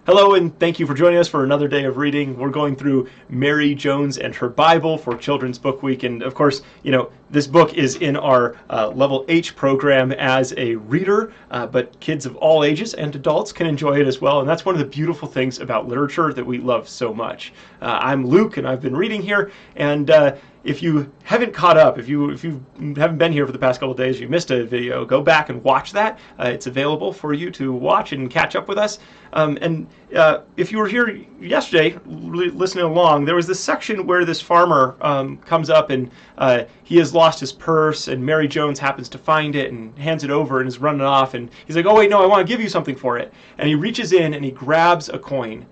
Hello, and thank you for joining us for another day of reading. We're going through Mary Jones and Her Bible for Children's Book Week. And of course, this book is in our Level H program as a reader, but kids of all ages and adults can enjoy it as well. And that's one of the beautiful things about literature that we love so much. I'm Luke, and I've been reading here. And if you haven't caught up, if you haven't been here for the past couple of days, you missed a video, go back and watch that. It's available for you to watch and catch up with us. If you were here yesterday listening along, there was this section where this farmer comes up and he has lost his purse, and Mary Jones happens to find it and hands it over and is running off, and he's like, oh wait, no, I want to give you something for it. And he reaches in and he grabs a coin.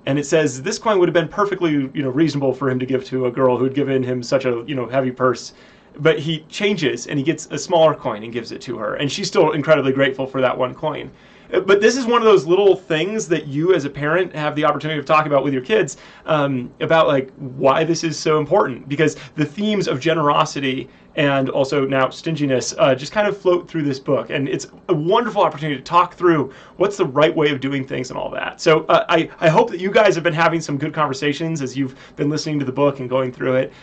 And it says this coin would have been perfectly, reasonable for him to give to a girl who had given him such a, heavy purse. But he changes and he gets a smaller coin and gives it to her. And she's still incredibly grateful for that one coin. But this is one of those little things that you as a parent have the opportunity of talking about with your kids about like why this is so important. Because the themes of generosity and also now stinginess just kind of float through this book. And it's a wonderful opportunity to talk through what's the right way of doing things and all that. So I hope that you guys have been having some good conversations as you've been listening to the book and going through it.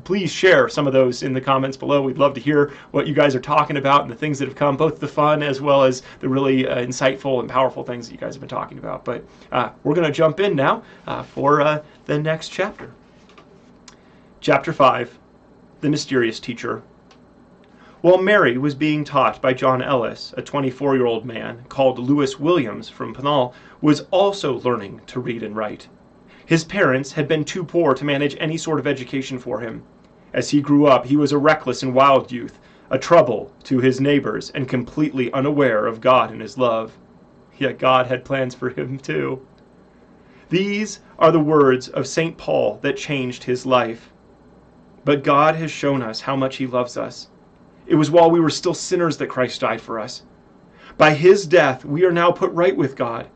Please share some of those in the comments below. We'd love to hear what you guys are talking about and the things that have come, both the fun as well as the really insightful and powerful things that you guys have been talking about. But we're going to jump in now for the next chapter. Chapter 5. The Mysterious Teacher. While Mary was being taught by John Ellis, a 24-year-old man called Lewis Williams from Pinal was also learning to read and write. His parents had been too poor to manage any sort of education for him. As he grew up, he was a reckless and wild youth, a trouble to his neighbors and completely unaware of God and his love. Yet God had plans for him too. These are the words of St. Paul that changed his life. But God has shown us how much he loves us. It was while we were still sinners that Christ died for us. By his death, we are now put right with God.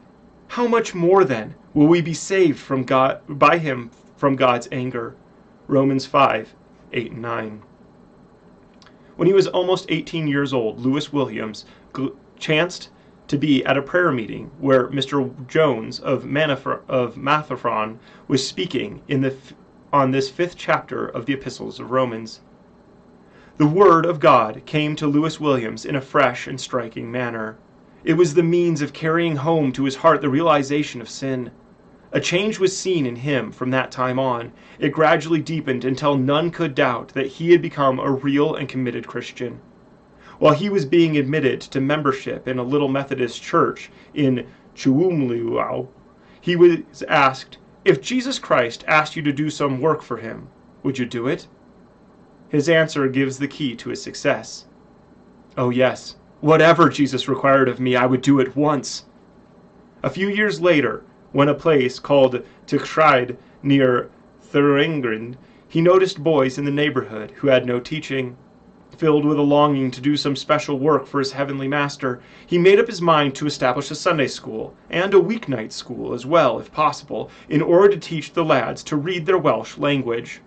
How much more then will we be saved from God by him from God's anger? Romans 5:8-9. When he was almost 18 years old, Lewis Williams chanced to be at a prayer meeting where Mr. Jones of Mathaphron was speaking on this 5th chapter of the Epistles of Romans. The Word of God came to Lewis Williams in a fresh and striking manner. It was the means of carrying home to his heart the realization of sin. A change was seen in him from that time on. It gradually deepened until none could doubt that he had become a real and committed Christian. While he was being admitted to membership in a little Methodist church in Chuumliuau, he was asked, if Jesus Christ asked you to do some work for him, would you do it? His answer gives the key to his success. Oh yes, whatever Jesus required of me, I would do at once. A few years later, when a place called Tikschide near Thuringen, he noticed boys in the neighborhood who had no teaching. Filled with a longing to do some special work for his heavenly master, he made up his mind to establish a Sunday school, and a weeknight school as well, if possible, in order to teach the lads to read their Welsh language.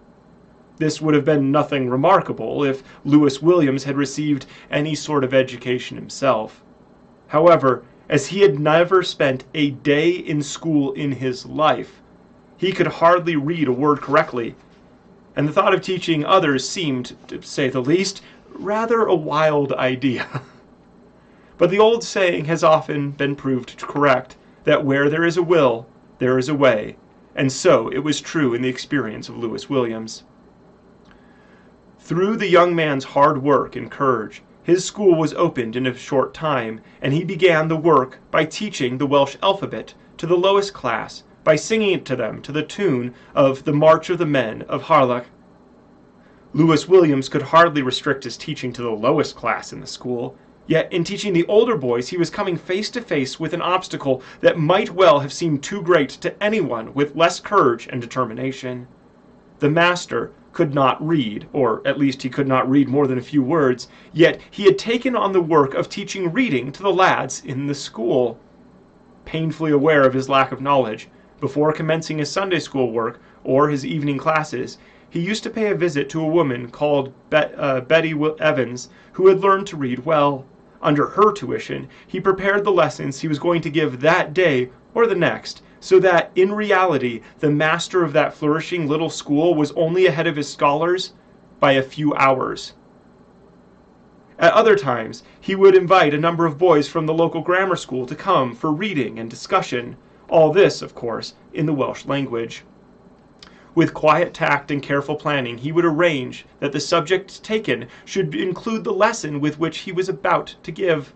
This would have been nothing remarkable if Lewis Williams had received any sort of education himself. However, as he had never spent a day in school in his life, he could hardly read a word correctly, and the thought of teaching others seemed, to say the least, rather a wild idea. But the old saying has often been proved correct, that where there is a will, there is a way, and so it was true in the experience of Lewis Williams. Through the young man's hard work and courage, his school was opened in a short time, and he began the work by teaching the Welsh alphabet to the lowest class, by singing it to them to the tune of the March of the Men of Harlech. Lewis Williams could hardly restrict his teaching to the lowest class in the school, yet in teaching the older boys he was coming face to face with an obstacle that might well have seemed too great to anyone with less courage and determination. The master could not read, or at least he could not read more than a few words, yet he had taken on the work of teaching reading to the lads in the school. Painfully aware of his lack of knowledge, before commencing his Sunday school work or his evening classes, he used to pay a visit to a woman called Betty Evans, who had learned to read well. Under her tuition, he prepared the lessons he was going to give that day or the next, so that, in reality, the master of that flourishing little school was only ahead of his scholars by a few hours. At other times, he would invite a number of boys from the local grammar school to come for reading and discussion, all this, of course, in the Welsh language. With quiet tact and careful planning, he would arrange that the subject taken should include the lesson with which he was about to give.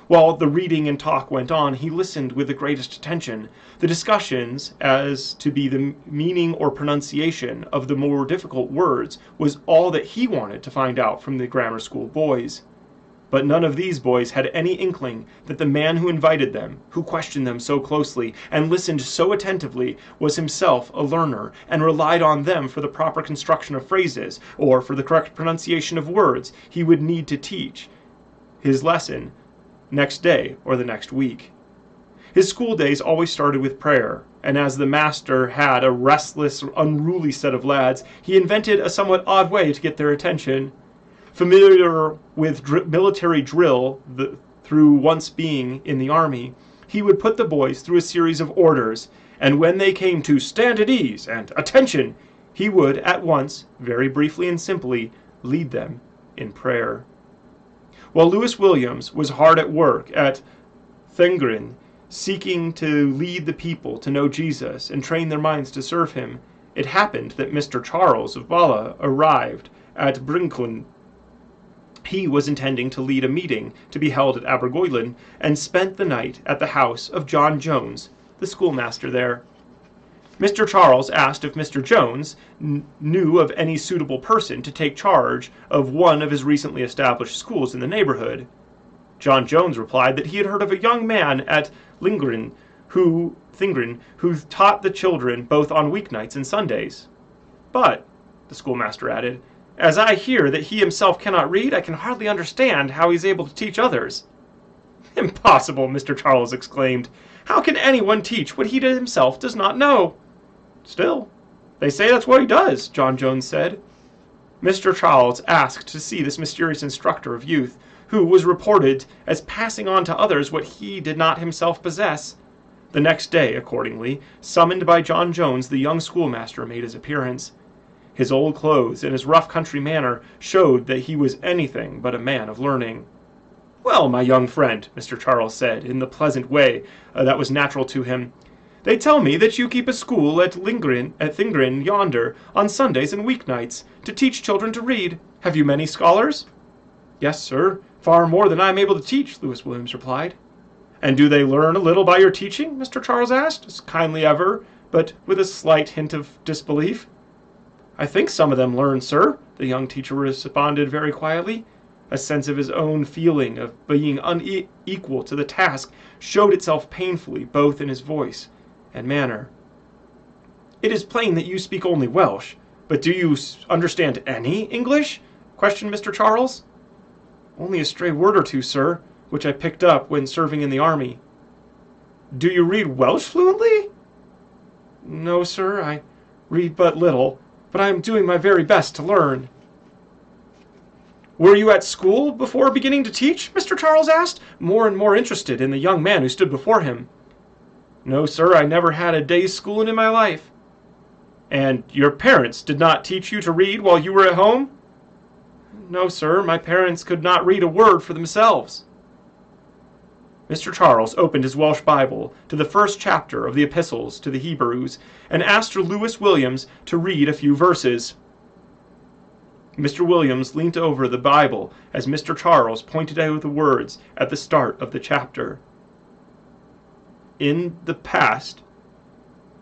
While the reading and talk went on, he listened with the greatest attention. The discussions as to be the meaning or pronunciation of the more difficult words was all that he wanted to find out from the grammar school boys. But none of these boys had any inkling that the man who invited them, who questioned them so closely, and listened so attentively, was himself a learner, and relied on them for the proper construction of phrases, or for the correct pronunciation of words he would need to teach his lesson next day or the next week. His school days always started with prayer, and as the master had a restless, unruly set of lads, he invented a somewhat odd way to get their attention. Familiar with military drill through once being in the army, he would put the boys through a series of orders, and when they came to "stand at ease" and "attention," he would at once, very briefly and simply, lead them in prayer. While Lewis Williams was hard at work at Llangrin, seeking to lead the people to know Jesus and train their minds to serve him, it happened that Mr. Charles of Bala arrived at Brynclyn. He was intending to lead a meeting to be held at Abergwyddon, and spent the night at the house of John Jones, the schoolmaster there. Mr. Charles asked if Mr. Jones knew of any suitable person to take charge of one of his recently established schools in the neighborhood. John Jones replied that he had heard of a young man at Llangrin who taught the children both on weeknights and Sundays. "But," the schoolmaster added, "as I hear that he himself cannot read, I can hardly understand how he is able to teach others." "Impossible!" Mr. Charles exclaimed. "How can anyone teach what he himself does not know?" "Still, they say that's what he does," John Jones said. Mr. Charles asked to see this mysterious instructor of youth, who was reported as passing on to others what he did not himself possess. The next day, accordingly, summoned by John Jones, the young schoolmaster made his appearance. His old clothes and his rough country manner showed that he was anything but a man of learning. "Well, my young friend," Mr. Charles said, in the pleasant way that was natural to him, "they tell me that you keep a school at Llangrin yonder, on Sundays and weeknights, to teach children to read. Have you many scholars?" "Yes, sir, far more than I am able to teach," Lewis Williams replied. "And do they learn a little by your teaching?" Mr. Charles asked, as kindly ever, but with a slight hint of disbelief. "I think some of them learn, sir," the young teacher responded very quietly. A sense of his own feeling of being unequal to the task showed itself painfully both in his voice and manner. "It is plain that you speak only Welsh, but do you understand any English?" questioned Mr. Charles. "Only a stray word or two, sir, which I picked up when serving in the army." "Do you read Welsh fluently?" "No, sir, I read but little, but I am doing my very best to learn." "Were you at school before beginning to teach?" Mr. Charles asked, more and more interested in the young man who stood before him. "No, sir, I never had a day's schooling in my life." "And your parents did not teach you to read while you were at home?" "No, sir, my parents could not read a word for themselves." Mr. Charles opened his Welsh Bible to the first chapter of the Epistles to the Hebrews, and asked Lewis Williams to read a few verses. Mr. Williams leant over the Bible as Mr. Charles pointed out the words at the start of the chapter. "In the past,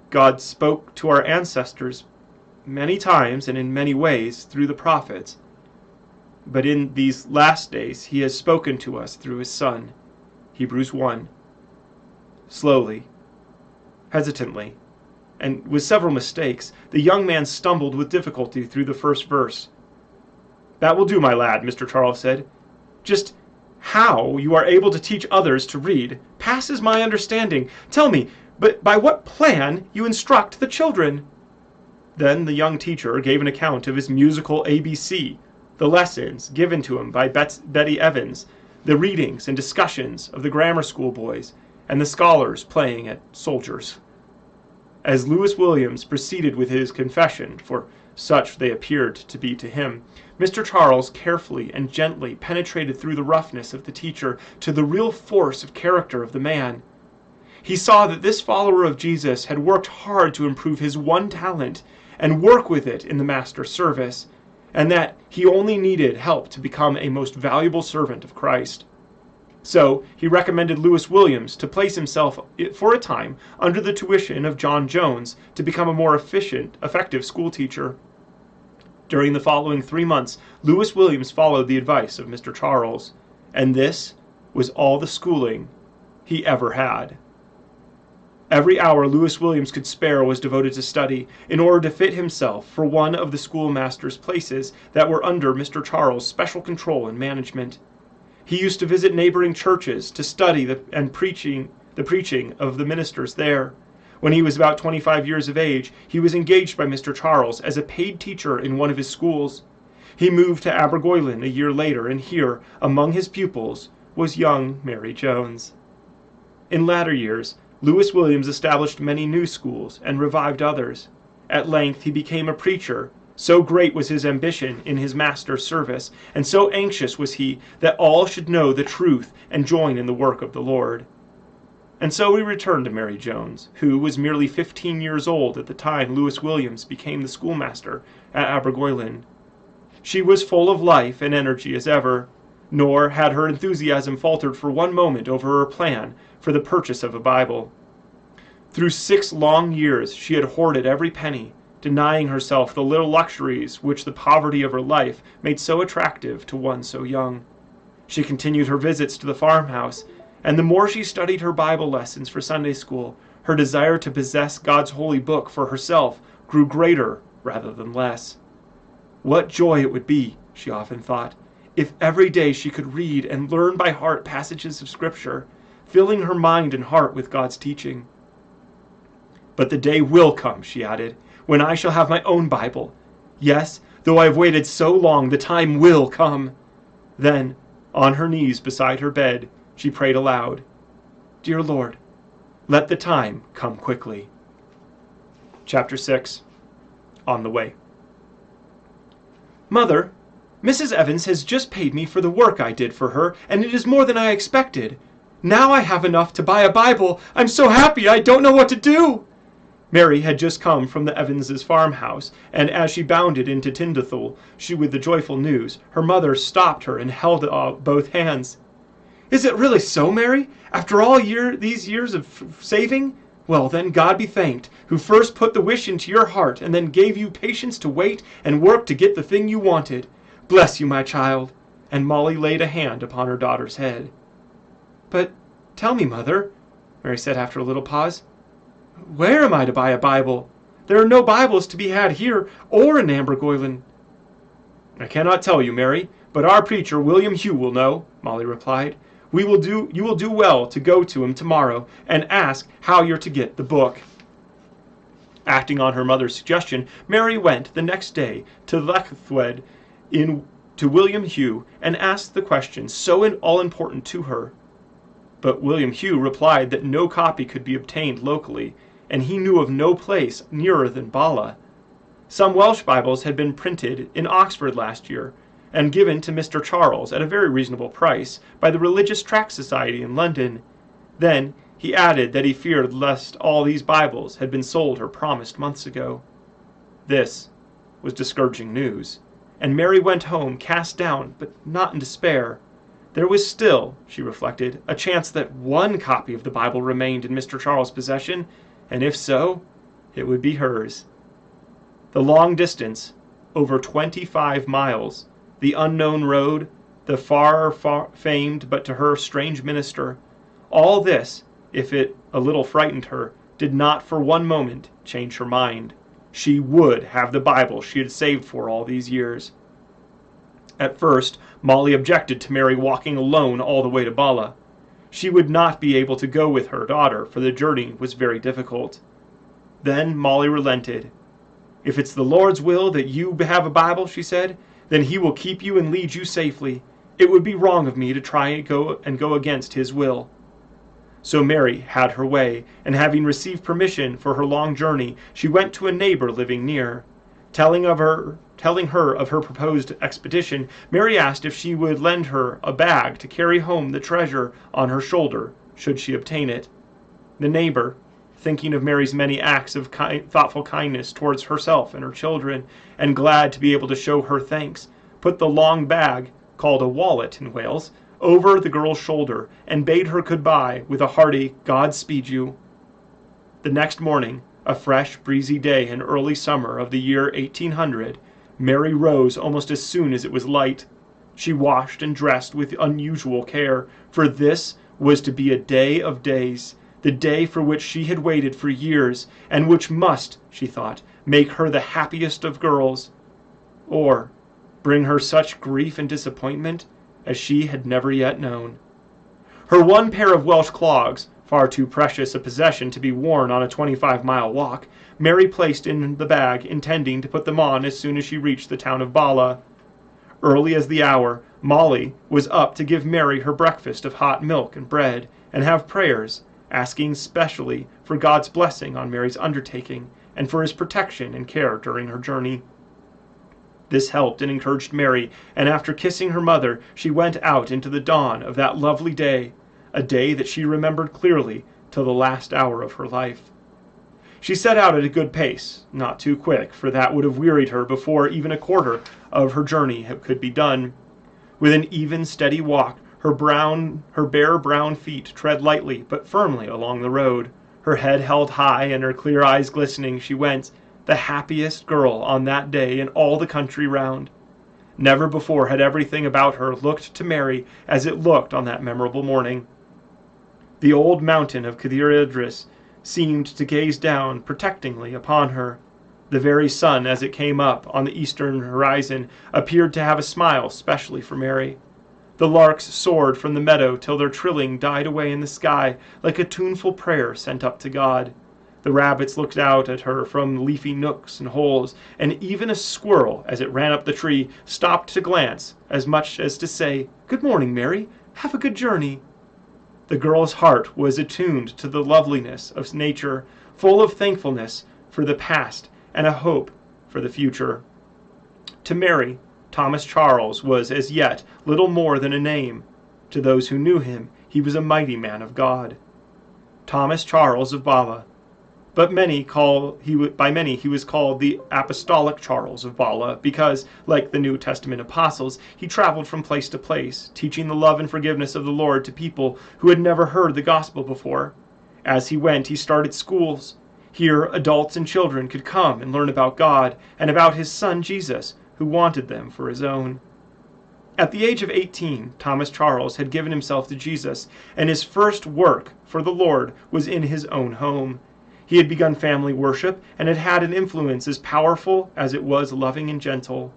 God spoke to our ancestors many times and in many ways through the prophets, but in these last days he has spoken to us through his Son." Hebrews 1. Slowly, hesitantly, and with several mistakes, the young man stumbled with difficulty through the first verse. "That will do, my lad," Mr. Charles said. "Just how you are able to teach others to read passes my understanding. Tell me, but by what plan you instruct the children?" Then the young teacher gave an account of his musical ABC, the lessons given to him by Betty Evans, the readings and discussions of the grammar school boys, and the scholars playing at soldiers. as Lewis Williams proceeded with his confession, for such they appeared to be to him, Mr. Charles carefully and gently penetrated through the roughness of the teacher to the real force of character of the man. He saw that this follower of Jesus had worked hard to improve his one talent and work with it in the Master's service, and that he only needed help to become a most valuable servant of Christ. So he recommended Lewis Williams to place himself for a time under the tuition of John Jones to become a more effective schoolteacher. During the following 3 months, Lewis Williams followed the advice of Mr. Charles, and this was all the schooling he ever had. Every hour Lewis Williams could spare was devoted to study, in order to fit himself for one of the schoolmaster's places that were under Mr. Charles' special control and management. He used to visit neighboring churches to study the preaching of the ministers there. When he was about 25 years of age, he was engaged by Mr. Charles as a paid teacher in one of his schools. He moved to Abergwyllyn a year later, and here, among his pupils, was young Mary Jones. In latter years, Lewis Williams established many new schools and revived others. At length he became a preacher. So great was his ambition in his Master's service, and so anxious was he that all should know the truth and join in the work of the Lord. And so we return to Mary Jones, who was merely 15 years old at the time Lewis Williams became the schoolmaster at Abergwyllyn. She was full of life and energy as ever, nor had her enthusiasm faltered for one moment over her plan for the purchase of a Bible. Through 6 long years she had hoarded every penny, denying herself the little luxuries which the poverty of her life made so attractive to one so young. She continued her visits to the farmhouse, and the more she studied her Bible lessons for Sunday school, her desire to possess God's holy book for herself grew greater rather than less. What joy it would be, she often thought, if every day she could read and learn by heart passages of Scripture, filling her mind and heart with God's teaching. But the day will come, she added, when I shall have my own Bible. Yes, though I have waited so long, the time will come. Then, on her knees beside her bed, she prayed aloud, Dear Lord, let the time come quickly. Chapter 6. On the Way. Mother, Mrs. Evans has just paid me for the work I did for her, and it is more than I expected. Now I have enough to buy a Bible. I'm so happy I don't know what to do. Mary had just come from the Evans' farmhouse, and as she bounded into Tyndall with the joyful news, her mother stopped her and held out both hands. Is it really so, Mary? After all these years of saving? Well, then, God be thanked, who first put the wish into your heart and then gave you patience to wait and work to get the thing you wanted. Bless you, my child. And Molly laid a hand upon her daughter's head. But tell me, Mother, Mary said after a little pause, where am I to buy a Bible? There are no Bibles to be had here or in Abergwyllyn. I cannot tell you, Mary, but our preacher, William Hugh, will know, Molly replied. You will do well to go to him tomorrow and ask how you're to get the book. Acting on her mother's suggestion, Mary went the next day to Lechthwed to William Hugh and asked the question so all-important to her. But William Hugh replied that no copy could be obtained locally, and he knew of no place nearer than Bala. Some Welsh Bibles had been printed in Oxford last year, and given to Mr. Charles at a very reasonable price by the Religious Tract Society in London. Then he added that he feared lest all these Bibles had been sold or promised months ago. This was discouraging news, and Mary went home cast down, but not in despair. There was still, she reflected, a chance that one copy of the Bible remained in Mr. Charles' possession, and if so, it would be hers. The long distance, over 25 miles, the unknown road, the far famed but to her strange minister, all this, if it a little frightened her, did not for one moment change her mind. She would have the Bible she had saved for all these years. At first, Molly objected to Mary walking alone all the way to Bala. She would not be able to go with her daughter, for the journey was very difficult. Then Molly relented. If it's the Lord's will that you have a Bible, she said, then he will keep you and lead you safely. It would be wrong of me to try and go against his will. So Mary had her way, and having received permission for her long journey, she went to a neighbor living near. Telling her of her proposed expedition, Mary asked if she would lend her a bag to carry home the treasure on her shoulder, should she obtain it. The neighbor, thinking of Mary's many acts of thoughtful kindness towards herself and her children, and glad to be able to show her thanks, put the long bag, called a wallet in Wales, over the girl's shoulder, and bade her goodbye with a hearty "God speed you." The next morning, a fresh, breezy day in early summer of the year 1800, Mary rose almost as soon as it was light. She washed and dressed with unusual care, for this was to be a day of days, the day for which she had waited for years, and which must, she thought, make her the happiest of girls, or bring her such grief and disappointment as she had never yet known. Her one pair of Welsh clogs, far too precious a possession to be worn on a 25-mile walk, Mary placed in the bag, intending to put them on as soon as she reached the town of Bala. Early as the hour, Molly was up to give Mary her breakfast of hot milk and bread, and have prayers, asking specially for God's blessing on Mary's undertaking, and for his protection and care during her journey. This helped and encouraged Mary, and after kissing her mother, she went out into the dawn of that lovely day, a day that she remembered clearly till the last hour of her life. She set out at a good pace, not too quick, for that would have wearied her before even a quarter of her journey could be done. With an even, steady walk, her bare brown feet tread lightly but firmly along the road. Her head held high and her clear eyes glistening, she went, the happiest girl on that day in all the country round. Never before had everything about her looked to Mary as it looked on that memorable morning. The old mountain of Cadair Idris seemed to gaze down protectingly upon her. The very sun, as it came up on the eastern horizon, appeared to have a smile specially for Mary. The larks soared from the meadow till their trilling died away in the sky like a tuneful prayer sent up to God. The rabbits looked out at her from leafy nooks and holes, and even a squirrel, as it ran up the tree, stopped to glance, as much as to say, "Good morning, Mary. Have a good journey." The girl's heart was attuned to the loveliness of nature, full of thankfulness for the past and a hope for the future. To Mary, Thomas Charles was as yet little more than a name. To those who knew him, he was a mighty man of God. Thomas Charles of Bala. But by many he was called the Apostolic Charles of Bala, because, like the New Testament apostles, he traveled from place to place, teaching the love and forgiveness of the Lord to people who had never heard the gospel before. As he went, he started schools. Here adults and children could come and learn about God and about his Son Jesus, who wanted them for his own. At the age of 18, Thomas Charles had given himself to Jesus, and his first work for the Lord was in his own home. He had begun family worship, and had had an influence as powerful as it was loving and gentle.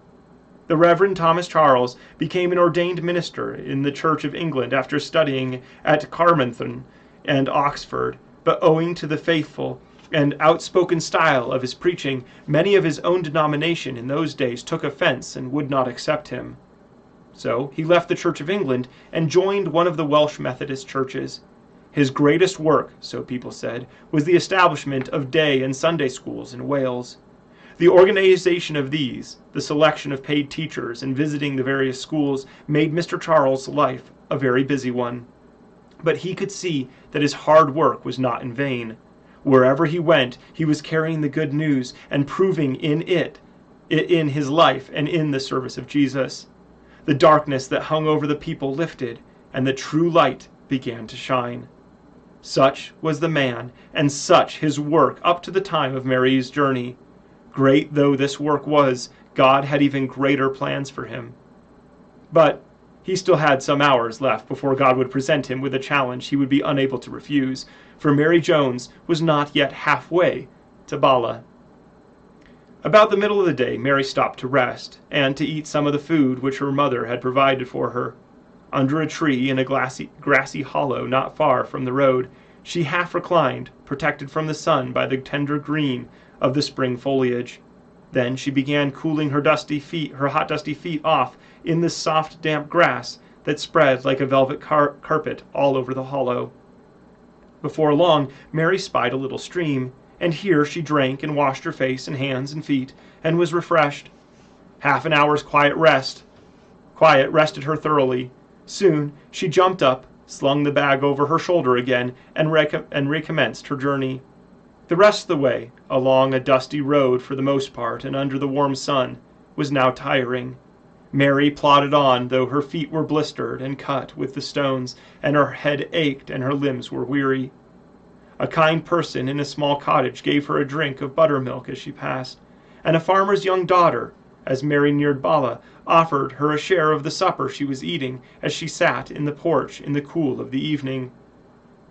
The Reverend Thomas Charles became an ordained minister in the Church of England after studying at Carmarthen and Oxford, but owing to the faithful and outspoken style of his preaching, many of his own denomination in those days took offense and would not accept him. So he left the Church of England and joined one of the Welsh Methodist churches. His greatest work, so people said, was the establishment of day and Sunday schools in Wales. The organization of these, the selection of paid teachers, and visiting the various schools made Mr. Charles' life a very busy one. But he could see that his hard work was not in vain. Wherever he went, he was carrying the good news and proving in his life and in the service of Jesus. The darkness that hung over the people lifted, and the true light began to shine. Such was the man, and such his work up to the time of Mary's journey. Great though this work was, God had even greater plans for him. But he still had some hours left before God would present him with a challenge he would be unable to refuse, for Mary Jones was not yet halfway to Bala. About the middle of the day, Mary stopped to rest, and to eat some of the food which her mother had provided for her. Under a tree in a grassy hollow not far from the road, she half reclined, protected from the sun by the tender green of the spring foliage. Then she began cooling her hot dusty feet off in the soft damp grass that spread like a velvet carpet all over the hollow. Before long, Mary spied a little stream, and here she drank and washed her face and hands and feet, and was refreshed. Half an hour's quiet rested her thoroughly. Soon she jumped up, slung the bag over her shoulder again, and recommenced her journey. The rest of the way, along a dusty road for the most part and under the warm sun, was now tiring. Mary plodded on, though her feet were blistered and cut with the stones, and her head ached and her limbs were weary. A kind person in a small cottage gave her a drink of buttermilk as she passed, and a farmer's young daughter, as Mary neared Bala, offered her a share of the supper she was eating as she sat in the porch in the cool of the evening.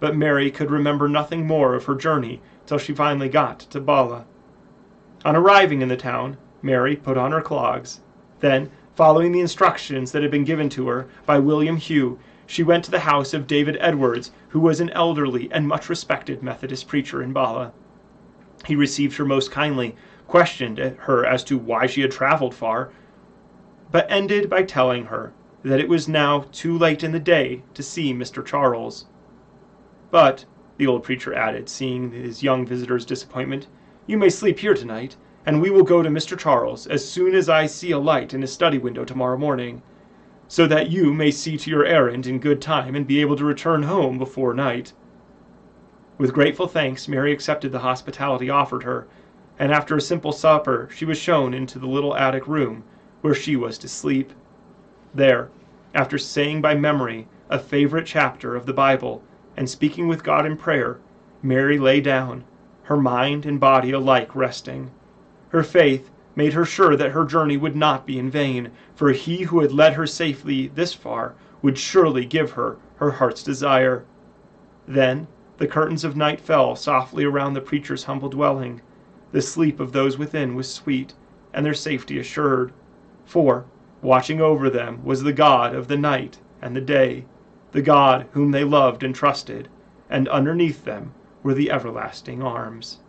But Mary could remember nothing more of her journey till she finally got to Bala. On arriving in the town, Mary put on her clogs. Then, following the instructions that had been given to her by William Hugh, she went to the house of David Edwards, who was an elderly and much respected Methodist preacher in Bala. He received her most kindly, questioned her as to why she had traveled far, but ended by telling her that it was now too late in the day to see Mr. Charles. "But," the old preacher added, seeing his young visitor's disappointment, "you may sleep here tonight, and we will go to Mr. Charles as soon as I see a light in his study window tomorrow morning, so that you may see to your errand in good time and be able to return home before night." With grateful thanks, Mary accepted the hospitality offered her, and after a simple supper she was shown into the little attic room where she was to sleep. There, after saying by memory a favorite chapter of the Bible and speaking with God in prayer, Mary lay down, her mind and body alike resting. Her faith made her sure that her journey would not be in vain, for he who had led her safely this far would surely give her her heart's desire. Then the curtains of night fell softly around the preacher's humble dwelling. The sleep of those within was sweet, and their safety assured, for, watching over them was the God of the night and the day, the God whom they loved and trusted, and underneath them were the everlasting arms.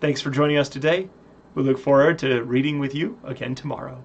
Thanks for joining us today. We look forward to reading with you again tomorrow.